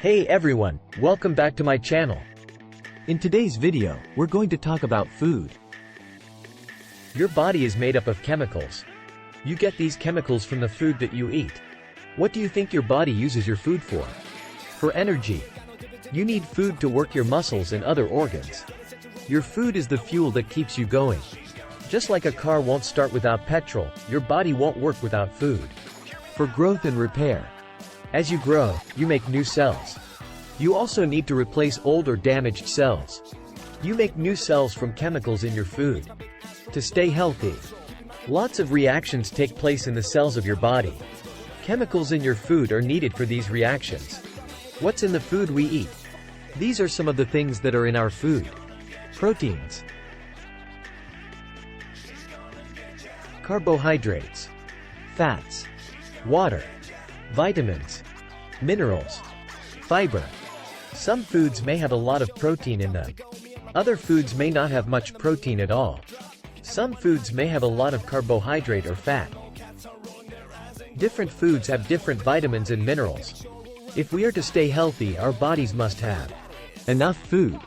Hey everyone, welcome back to my channel. In today's video, we're going to talk about food. Your body is made up of chemicals. You get these chemicals from the food that you eat. What do you think your body uses your food for? For energy. You need food to work your muscles and other organs. Your food is the fuel that keeps you going. Just like a car won't start without petrol, your body won't work without food. For growth and repair. As you grow, you make new cells. You also need to replace old or damaged cells. You make new cells from chemicals in your food. To stay healthy, lots of reactions take place in the cells of your body. Chemicals in your food are needed for these reactions. What's in the food we eat? These are some of the things that are in our food. Proteins, carbohydrates, fats, water, vitamins, minerals, fiber. Some foods may have a lot of protein in them. Other foods may not have much protein at all. Some foods may have a lot of carbohydrate or fat. Different foods have different vitamins and minerals. If we are to stay healthy, our bodies must have enough food,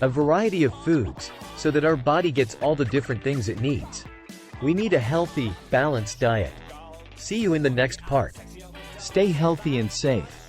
a variety of foods, so that our body gets all the different things it needs. We need a healthy, balanced diet. See you in the next part. Stay healthy and safe.